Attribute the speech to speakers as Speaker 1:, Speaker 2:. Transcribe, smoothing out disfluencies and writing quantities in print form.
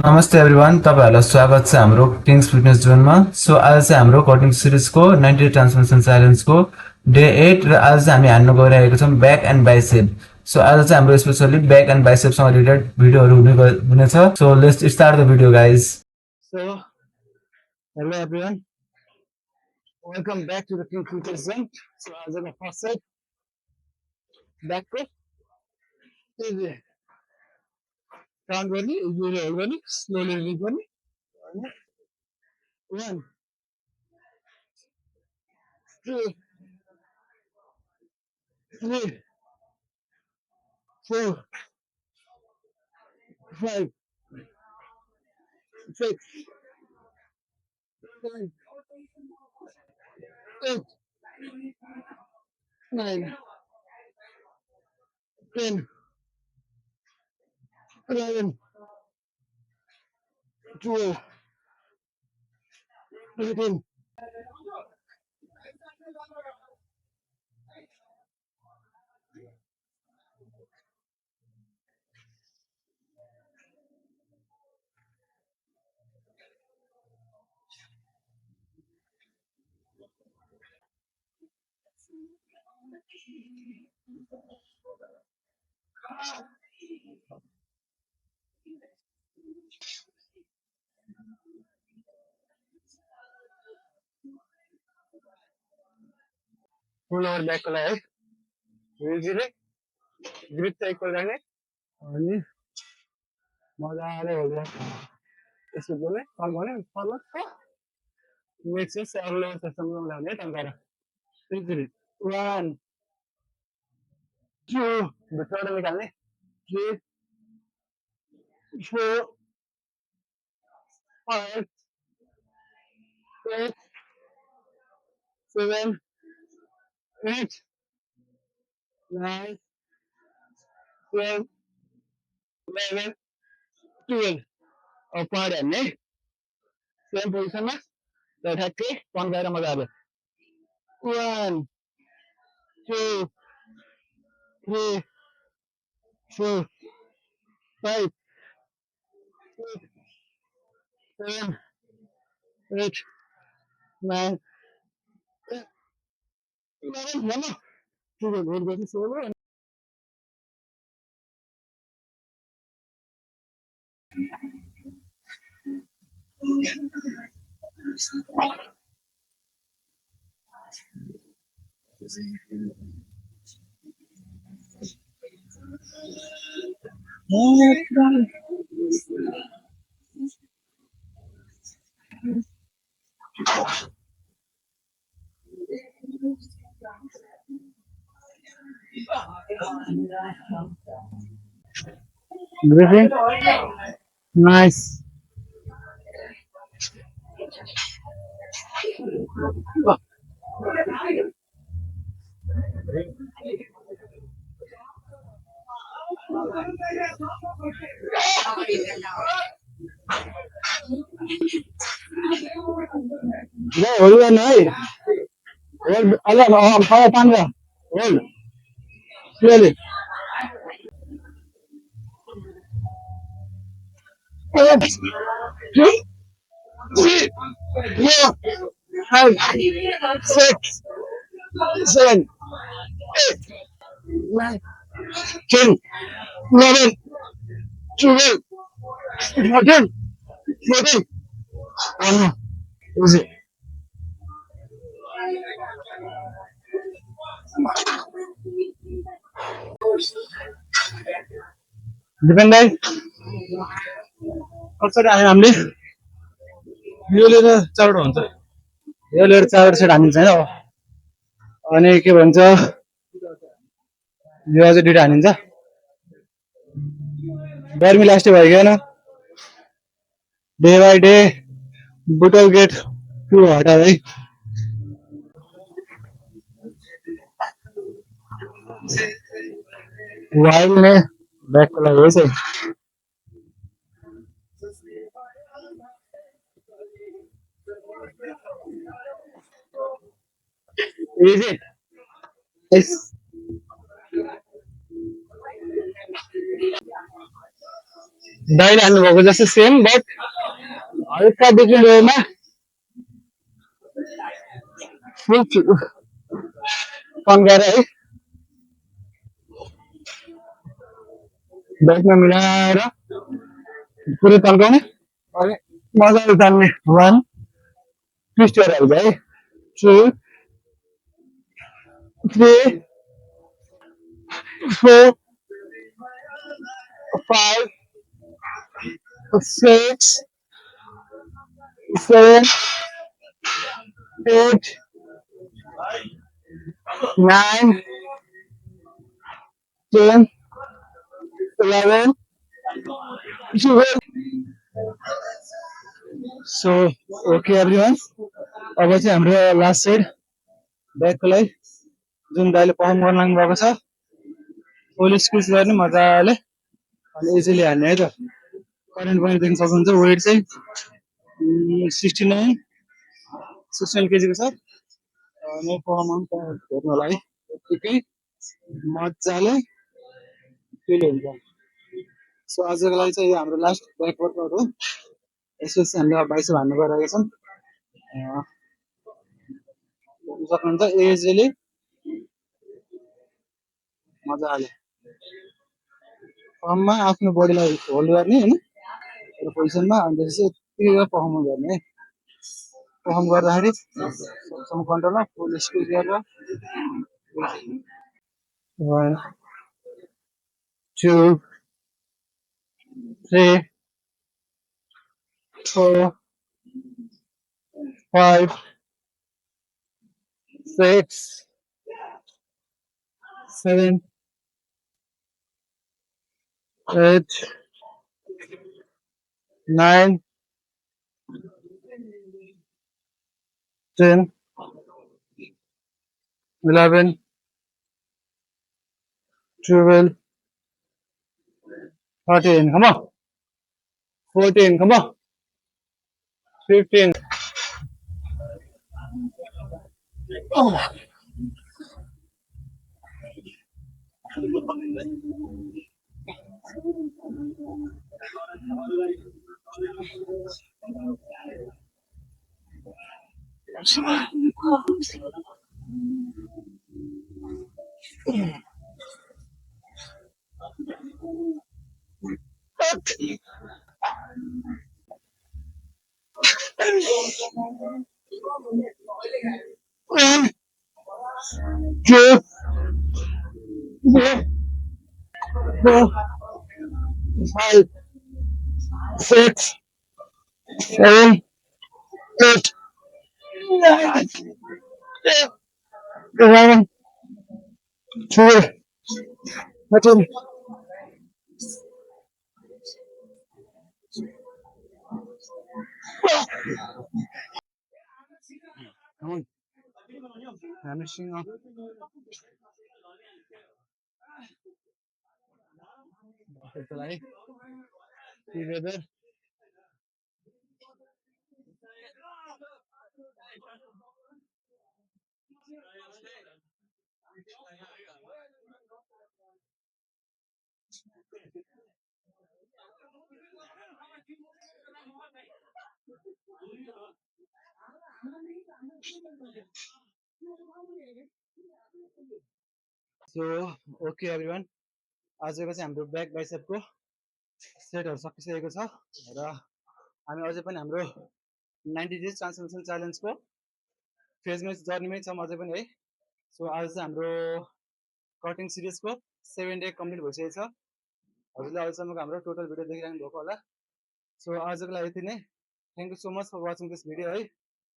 Speaker 1: नमस्ते एभ्रिवान, तपाईँहरूलाई स्वागत छ हाम्रो किङ्स फिटनेस जोनमा। सो आज चाहिँ हाम्रो कटिङ सिरिजको 90 ट्रान्सफर्मेसन च्यालेन्जको डे 8 र आज चाहिँ हामी हान्न गइरहेको छौँ ब्याक एन्ड बाइसेप। सो आज चाहिँ हाम्रो स्पेसली ब्याक एन्ड बाइसेपसँग रिलेटेड भिडियोहरू हुनेछ। So let's start the video guys.
Speaker 2: So, hello everyone, welcome back to the King Fitness Zone. So, as I first said, back press, easy. Count one, easy roll one, slowly release one. One, two, three, four, five, six, seven, eight, nine, 10, 11, 12, 13. Full over back को लगाए, धीरे grip type को लगाने, और ये मजाले हो गया। यसो बोले, फल भने फल make sure several systems लगाने तंकारा। Easily. One, two, भित्रबाट निकाल्ने, three, four, five, six, seven, eight, nine, 10, 11, 12. और पार हेर्ने सेम पोजिसनमा र ठ्याक्कै तन्काएर मजाले 1 2 3 4 5 6 7 8 9 10 11 भन ठुलो होल्ड गर्ने solo Breathing. Nice. Hold on, hey. Hold. Alam, follow Pandra. Hold. Slowly. 8, 2, 3, 4, 5, 6, 7, 8, 9, 10, 11, 12, 14, 14. Easy. Depend guys. कसरी आयो हामीले यो लिएर चारवटा हुन्छ यो लिएर चारवटा सेट हानिन्छ हैन अनि के भन्छ यो अझै दुईटा हानिन्छ गर्मी लास्टै भइगएन डे बाई डे बुटल गेट टु हटा है वाइल्ड ने बैक को लगे वैसे easy yes दाइले हान्नुभएको जस्तो सेम बट हल्का डिफ्रेन्ट वेमा फुल तन्काएर है ब्याकमा मिलाएर पुरै तन्काउने अनि मजाले तान्ने 1 ट्विस्ट गरेर हाल्छ है 2 3 4 5 6 7 8 9 10 11 12 सो ओके एभ्रिवान अब चाहिँ हाम्रो लास्ट साइड ब्याकको लागि जुन दाइले पर्फर्म गर्न लाग्नु भएको छ फुल स्कुस गर्ने मजाले अनि इजिली हान्ने है त करेन्ट पनि देख्न सक्नुहुन्छ वेट चाहिँ 69 केजीको छ अनि पर्फर्म हेर्नु होला है यत्तिकै मजाले फिल हुन्छ सो आजको लागि चाहिँ यो हाम्रो लास्ट ब्याक वर्कआउट हो यसपछि हामीले बाइसेप हान्नु गइरहेका छौँ हेर्नु सक्नुहुन्छ इजिली मजाले फर्ममा आफ्नो बडीलाई होल्ड गर्ने होइन एउटा पोजिसनमा अनि त्यसपछि यत्तिकै पर्फर्म गर्ने है पर्फर्म गर्दाखेरि सम कन्ट्रोलमा फुल स्कुल गरेर 1 2 3 4 5 6 7 8 9 10 11 12 13 come on 14 come on 15 oh. One, two, three, 4 5 6 7 8 9 10 11 12 13 come on finishing off together so okay everyone आजको चाहिँ हाम्रो ब्याक बाइसेपको सेटहरू सकिसकेको छ र हामी अझै पनि हाम्रो 90 डेज ट्रान्सफर्मेसन च्यालेन्जको फेजमै जर्नीमै छौँ अझै पनि है सो आज चाहिँ हाम्रो कटिङ सिरिजको 7 डे कम्प्लिट भइसकेको छ हजुरले अहिलेसम्मको हाम्रो टोटल भिडियो देखिरहनु भएको होला सो आजको लागि यति नै thank you so much for watching this video है